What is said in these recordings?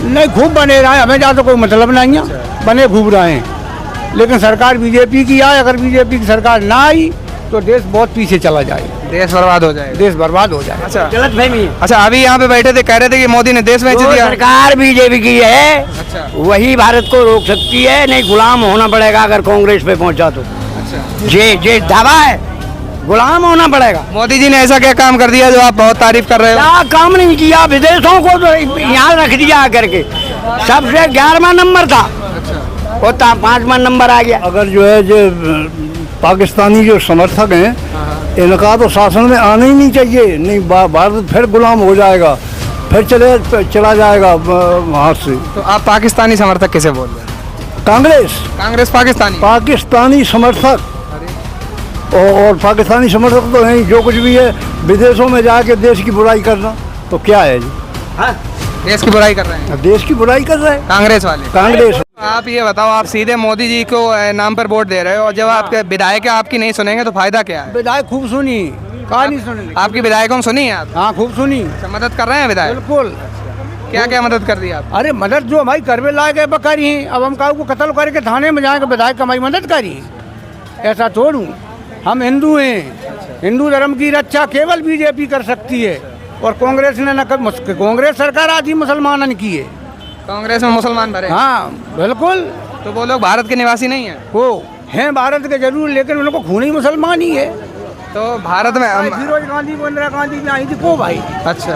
नहीं खूब बने रहे, हमें ज़्यादा कोई मतलब नहीं है, बने खूब रहे हैं। लेकिन सरकार बीजेपी की आए, अगर बीजेपी की सरकार ना आई तो देश बहुत पीछे चला जाएगा, देश बर्बाद हो जाएगा। देश बर्बाद हो जाएगा। अच्छा गलत फहमी है। अच्छा, अभी यहाँ पे बैठे थे, कह रहे थे कि मोदी ने देश बेच जो दिया। सरकार बीजेपी की है अच्छा वही भारत को रोक सकती है, नहीं गुलाम होना पड़ेगा अगर कांग्रेस पे पहुंचा तो। अच्छा, जे दावा है गुलाम होना पड़ेगा। मोदी जी ने ऐसा क्या काम कर दिया जो आप बहुत तारीफ कर रहे हो? क्या काम नहीं किया, विदेशों को तो यहाँ रख दिया करके, सबसे 11वां नंबर था वो 5वां नंबर आ गया। अगर जो है जो पाकिस्तानी जो समर्थक हैं इनका तो शासन में आना ही नहीं चाहिए, नहीं भारत फिर गुलाम हो जाएगा, फिर चला जाएगा वहाँ से। तो आप पाकिस्तानी समर्थक किसे बोल रहे हैं? कांग्रेस पाकिस्तानी समर्थक और पाकिस्तानी समर्थक तो नहीं, जो कुछ भी है विदेशों में जाके देश की बुराई करना तो क्या है जी? देश की बुराई कर रहे हैं देश की बुराई कर रहे हैं कांग्रेस वाले। कांग्रेस। आप ये बताओ, आप सीधे मोदी जी को नाम पर वोट दे रहे हो और जब आपके विधायक आपकी नहीं सुनेंगे तो फायदा क्या है? विधायक खूब सुनी, कहा नहीं सुनी? आपकी विधायकों ने सुनी है आप? हाँ खूब सुनी, अच्छा, मदद कर रहे हैं विधायक? बिल्कुल। क्या क्या मदद कर दी आप? अरे मदद जो हमारी करवे लायक है करी, अब हम काहू को कत्ल करके थाने में जाएंगे, विधायक हमारी मदद करी, ऐसा छोड़ू। हम हिंदू हैं, हिंदू धर्म की रक्षा केवल बीजेपी कर सकती है और कांग्रेस ने न कांग्रेस सरकार आधी मुसलमानन की है। कांग्रेस में मुसलमान भरे? हाँ बिल्कुल। तो वो लोग भारत के निवासी नहीं है? वो हैं भारत के जरूर, लेकिन उनको खून ही मुसलमान ही है। तो भारत में फिरोज गांधी, इंदिरा गांधी भी आई थी को भाई। अच्छा,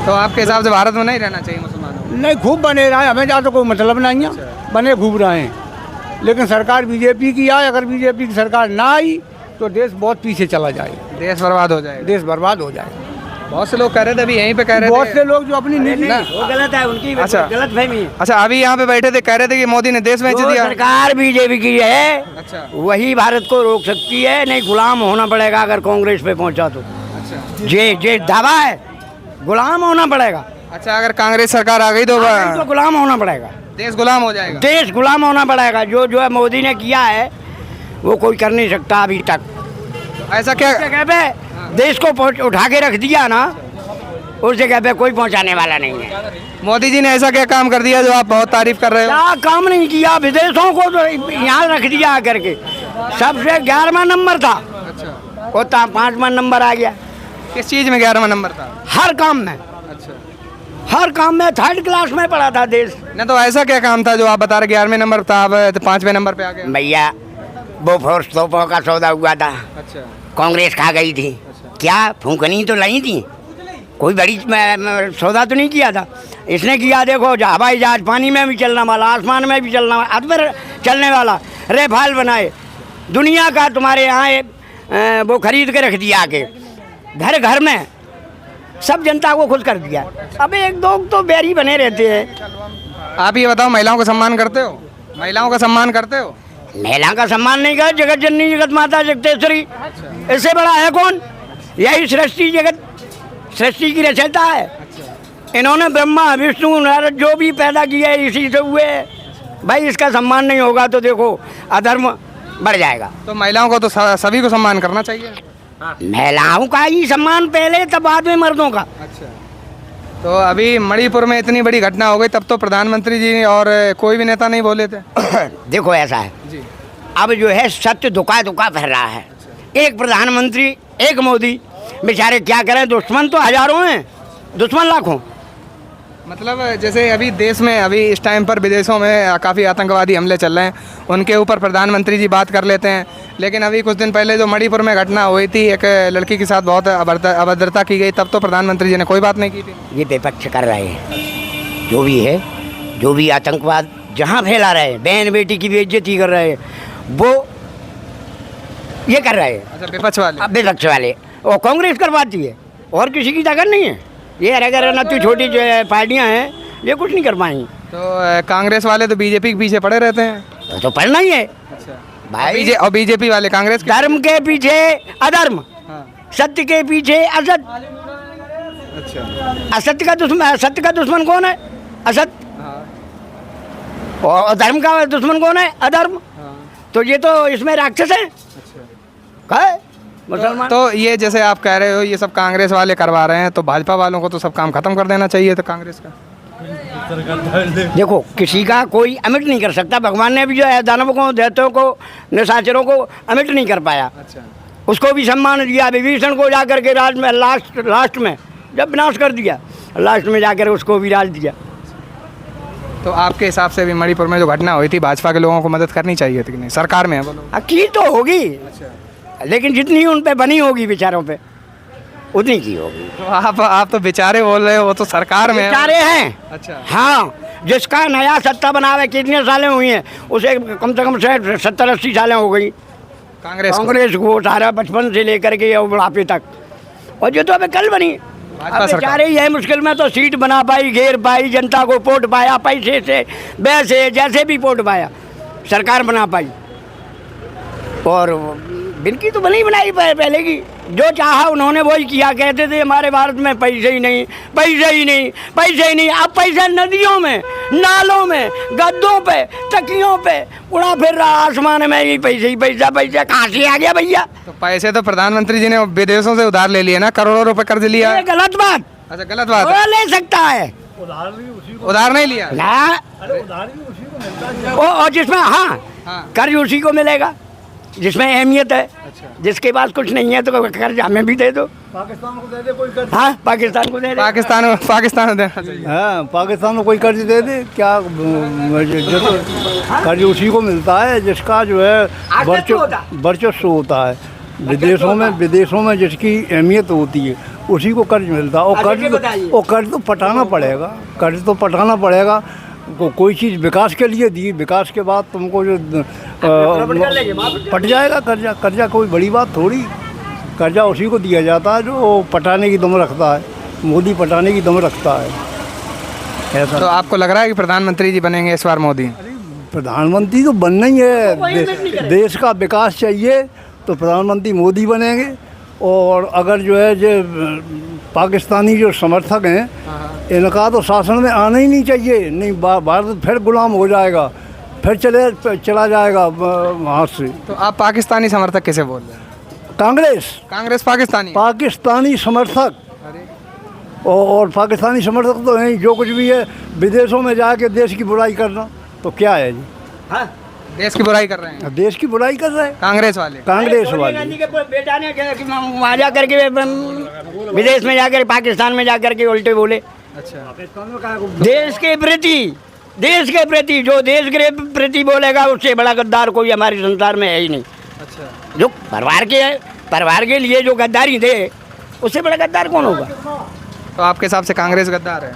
तो आपके हिसाब से भारत में नहीं रहना चाहिए मुसलमानों? नहीं खूब बने रहे, हमें ज़्यादा कोई मतलब नहीं है, बने खूब रहे हैं। लेकिन सरकार बीजेपी की आए, अगर बीजेपी की सरकार ना आई तो देश बहुत पीछे चला जाएगा, देश बर्बाद हो जाएगा। देश बर्बाद हो जाएगा। बहुत से लोग कह रहे थे, अभी यहीं पे कह रहे बहुत थे। से लोग जो अपनी निजी वो गलत है, उनकी अच्छा। गलत फहमी है। अच्छा, अभी यहाँ पे बैठे थे, कह रहे थे कि मोदी ने देश बेच जो दिया। सरकार बीजेपी की है अच्छा वही भारत को रोक सकती है, नहीं गुलाम होना पड़ेगा अगर कांग्रेस पे पहुंचा तो। अच्छा जे दावा है गुलाम होना पड़ेगा। अच्छा, अगर कांग्रेस सरकार आ गई तो तो गुलाम होना पड़ेगा, देश गुलाम हो जाएगा। देश गुलाम होना पड़ेगा। जो है मोदी ने किया है वो कोई कर नहीं सकता अभी तक। ऐसा क्या? उस जगह पे देश को उठा के रख दिया ना, उस जगह पे कोई पहुंचाने वाला नहीं है। मोदी जी ने ऐसा क्या काम कर दिया जो आप बहुत तारीफ कर रहे हो? क्या काम नहीं किया, विदेशों को तो यहाँ रख दिया करके, सबसे 11वां नंबर था अच्छा, वो 5वां नंबर आ गया। किस चीज में 11वां नंबर था? हर काम में, अच्छा, हर काम में 3rd क्लास में पढ़ा था देश। ना तो ऐसा क्या काम था जो आप बता रहे 11वें नंबर था, अब 5वें नंबर पे आ गए? भैया वो फोर्स तोपों का सौदा हुआ था, अच्छा कांग्रेस खा गई थी। क्या फूकनी तो लाई थी, कोई बड़ी सौदा तो नहीं किया था इसने। किया देखो, हवाई जहाज पानी में भी चलने वाला, आसमान में भी चलने वाला, अदबर चलने वाला, रेफाल बनाए, दुनिया का तुम्हारे यहाँ वो खरीद के रख दिया आके घर घर में, सब जनता को खुश कर दिया। अब एक दो तो बैरी बने रहते हैं। आप ये बताओ, महिलाओं का सम्मान करते हो? महिलाओं का सम्मान करते हो? महिला का सम्मान नहीं कर, जगत जननी जगत माता जगतेश्वरी, इससे बड़ा है कौन? यही सृष्टि जगत, सृष्टि की रचयिता है। इन्होंने ब्रह्मा विष्णु नारद जो भी पैदा किए इसी से हुए। भाई इसका सम्मान नहीं होगा तो देखो अधर्म बढ़ जाएगा। तो महिलाओं को तो सभी को सम्मान करना चाहिए। महिलाओं का ही सम्मान पहले, तब बाद में मर्दों का। अच्छा, तो अभी मणिपुर में इतनी बड़ी घटना हो गई, तब तो प्रधानमंत्री जी और कोई भी नेता नहीं बोले थे। देखो ऐसा है जी, अब जो है सत्य धोखा फैल रहा है। एक प्रधानमंत्री, एक मोदी, बेचारे क्या करें, दुश्मन तो हजारों हैं, दुश्मन लाखों। मतलब जैसे अभी देश में अभी इस टाइम पर विदेशों में काफ़ी आतंकवादी हमले चल रहे हैं, उनके ऊपर प्रधानमंत्री जी बात कर लेते हैं। लेकिन अभी कुछ दिन पहले जो मणिपुर में घटना हुई थी, एक लड़की के साथ बहुत अभद्रता की गई, तब तो प्रधानमंत्री जी ने कोई बात नहीं की थी। ये विपक्ष कर रहे हैं, जो भी है, जो भी आतंकवाद जहाँ फैला रहे हैं, बहन बेटी की बेइज्जती कर रहे हैं, वो ये कर रहे हैं। अच्छा, विपक्ष वाले? अब विपक्ष वाले, और कांग्रेस करवाती है, और किसी की ताकत नहीं है। ये अगर नती छोटी जो पार्टियां हैं ये कुछ नहीं कर पाएंगी। तो कांग्रेस वाले तो बीजेपी के पीछे पड़े रहते हैं। तो पढ़ना ही है अच्छा भाई। और बीजेपी वाले कांग्रेस के? धर्म के पीछे अधर्म, हाँ। सत्य के पीछे असत। अच्छा, असत्य का दुश्मन, सत्य का दुश्मन कौन है? असत। हाँ। और धर्म का दुश्मन कौन है? अधर्म। हाँ। तो ये तो इसमें राक्षस है। अच्छा, क्या है मुसलमान? तो ये जैसे आप कह रहे हो ये सब कांग्रेस वाले करवा रहे हैं, तो भाजपा वालों को तो सब काम खत्म कर देना चाहिए था कांग्रेस का। देखो किसी का कोई अमिट नहीं कर सकता। भगवान ने भी जो है दानवों को, दैत्यों को, निशाचरों को अमिट नहीं कर पाया। अच्छा, उसको भी सम्मान दिया। विभीषण को जाकर के राज में लास्ट में जब विनाश कर दिया, लास्ट में जाकर उसको भी राज दिया। तो आपके हिसाब से भी मणिपुर में जो घटना हुई थी, भाजपा के लोगों को मदद करनी चाहिए थी कि नहीं? सरकार में है वो लोग। की तो होगी, लेकिन जितनी उन पे बनी होगी बेचारों पे, उतनी की होगी। तो आप तो बेचारे बोल रहे हो, वो तो सरकार में है। बेचारे हैं। अच्छा, हाँ, जिसका नया सत्ता बनावे कितने सालें हुई हैं, उसे कम से कम 70-80 सालें हो गई कांग्रेस को, सारा बचपन से लेकर के और बुढ़ापे तक। और जो तो अभी कल बनी, अब बेचारे ही है मुश्किल में, तो सीट बना पाई, घेर पाई, जनता को वोट पाया, पैसे से वैसे जैसे भी वोट पाया, सरकार बना पाई। और बिनकी तो बनी बनाई पहले की, जो चाहा उन्होंने वही किया। कहते थे हमारे भारत में पैसे ही नहीं, पैसे ही नहीं, पैसे ही नहीं। अब पैसे नदियों में, नालों में, गद्दों पे, तकियों पे उड़ा फिर रहा, आसमान में ही पैसे ही पैसा। पैसा कहाँ से आ गया भैया? तो पैसे तो प्रधानमंत्री जी ने विदेशों से उधार ले लिए ना, करोड़ों रुपए कर्ज लिया। ये गलत बात। अच्छा, गलत बात वो है। ले सकता है, उधार नहीं लिया ना। और जिसमें हाँ कर्ज उसी को मिलेगा जिसमें अहमियत है। अच्छा, जिसके पास कुछ नहीं है तो कर्ज हमें भी दे दो। पाकिस्तान को दे दे कोई कर्ज। हाँ, पाकिस्तान को दे दे। पाकिस्तान को देना चाहिए। हाँ, पाकिस्तान को कोई कर्ज दे दे क्या? जो तो कर्ज उसी को मिलता है जिसका जो है वर्चस्व होता है। विदेशों में जिसकी अहमियत होती है उसी को कर्ज मिलता है। और कर्ज तो पटाना पड़ेगा, कर्ज तो पटाना पड़ेगा। कोई चीज़ विकास के लिए दी, विकास के बाद तुमको जो पट जाएगा कर्जा कोई बड़ी बात थोड़ी। कर्जा उसी को दिया जाता है जो पटाने की दम रखता है। मोदी पटाने की दम रखता है ऐसा। तो आपको लग रहा है कि प्रधानमंत्री जी बनेंगे इस बार मोदी? प्रधानमंत्री तो बनना ही है। देश का विकास चाहिए तो प्रधानमंत्री मोदी बनेंगे। और अगर जो है जो पाकिस्तानी जो समर्थक हैं, इनका तो शासन में आना ही नहीं चाहिए। नहीं, भारत फिर गुलाम हो जाएगा, फिर चला जाएगा वहाँ से। तो आप पाकिस्तानी समर्थक किसे बोल रहे हैं? कांग्रेस पाकिस्तानी समर्थक। और पाकिस्तानी समर्थक तो नहीं, जो कुछ भी है विदेशों में जाके देश की बुराई करना तो क्या है जी? हाँ, देश की बुराई कर रहे हैं। देश की बुराई कर रहे हैं कांग्रेस वाले। गांधी के बेटा ने वहाँ जा करके विदेश में जाकर, पाकिस्तान में जाकर के उल्टे बोले। अच्छा, देश के प्रति जो देश के प्रति बोलेगा उससे बड़ा गद्दार कोई हमारे संसार में है ही नहीं। अच्छा, जो परिवार के लिए जो गद्दारी दे, उससे बड़ा गद्दार कौन होगा? तो आपके हिसाब से कांग्रेस गद्दार है?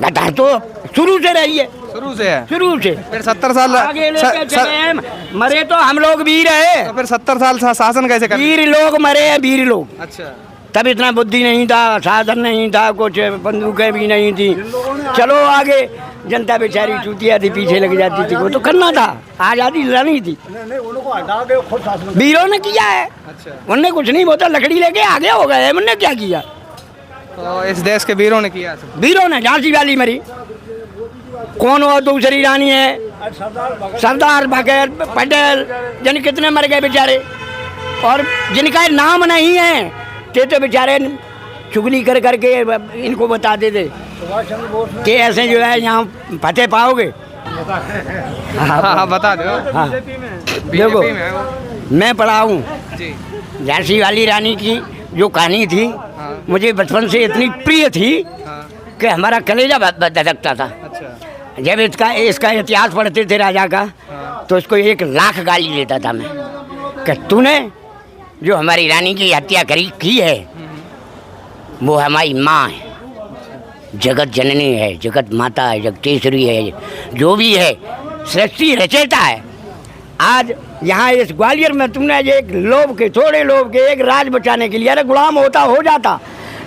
गद्दार तो शुरू से रही है। शुरू से है? शुरू से। फिर 70 साल आगे लेके चले हैं, मरे तो हम लोग वीर है। तो फिर 70 साल शासन कैसे कर? वीर लोग मरे हैं, वीर लोग। अच्छा, तब इतना बुद्धि नहीं था, साधन नहीं था, कुछ बंदूकें भी नहीं थी। चलो आगे, जनता बेचारी चूतिया थी, पीछे लग जाती थी। वो तो करना था, आज़ादी लानी थी, वीरों ने किया है। अच्छा, उनने कुछ नहीं, बोला लकड़ी लेके आगे हो गए। उनने क्या किया? तो इस देश के वीरों ने किया। वीरों ने, झांसी वाली मरी, कौन और दूसरी रानी है, सरदार बघेल, पटेल, यानी कितने मर गए बेचारे। और जिनका नाम नहीं है तो बेचारे चुगली कर करके इनको बताते थे कि ऐसे जो है यहाँ फतेह पाओगे। हाँ, बता दो। हाँ, देखो मैं पढ़ा हूँ जी। झांसी वाली रानी की जो कहानी थी, मुझे बचपन से इतनी प्रिय थी कि हमारा कलेजा धड़कता था। अच्छा, जब इसका इतिहास पढ़ते थे राजा का, तो इसको 1 लाख गाली देता था मैं कि तूने जो हमारी रानी की हत्या की है, वो हमारी माँ है, जगत जननी है, जगत माता है, जगतेश्वरी है, जो भी है, सृष्टि रचयिता है। आज यहाँ इस ग्वालियर में तुमने एक लोभ के, थोड़े लोभ के, एक राज बचाने के लिए, अरे गुलाम हो जाता,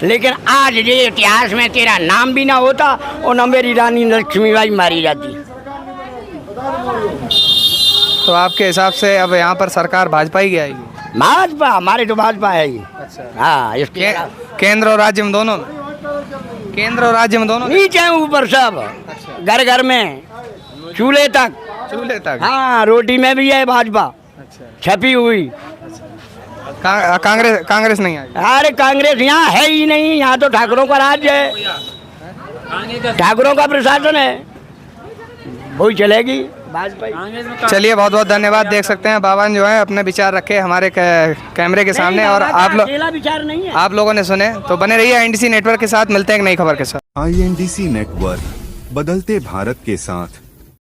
लेकिन आज ये इतिहास में तेरा नाम भी ना होता और न मेरी रानी लक्ष्मीबाई मारी जाती। तो आपके हिसाब से अब यहाँ पर सरकार भाजपा ही आएगी? भाजपा, हमारे तो भाजपा है ही। अच्छा, हाँ, इसके केंद्र और राज्य में दोनों? केंद्र और राज्य में दोनों? नीचे ऊपर सब। अच्छा, घर में चूल्हे तक। हाँ, रोटी में भी है भाजपा। अच्छा, छपी हुई। कांग्रेस नहीं आई? अरे कांग्रेस यहाँ है ही नहीं, यहाँ तो ठाकुरों का राज्य है। ठाकुरों का प्रशासन है, वही चलेगी भाजपा। चलिए बहुत बहुत धन्यवाद। देख सकते हैं बाबा जो है अपने विचार रखे हमारे कैमरे के सामने, और आप विचार नहीं है। आप लोगों ने सुने। तो बने रहिए INDC नेटवर्क के साथ, मिलते हैं एक नई खबर के साथ। INDC नेटवर्क, बदलते भारत के साथ।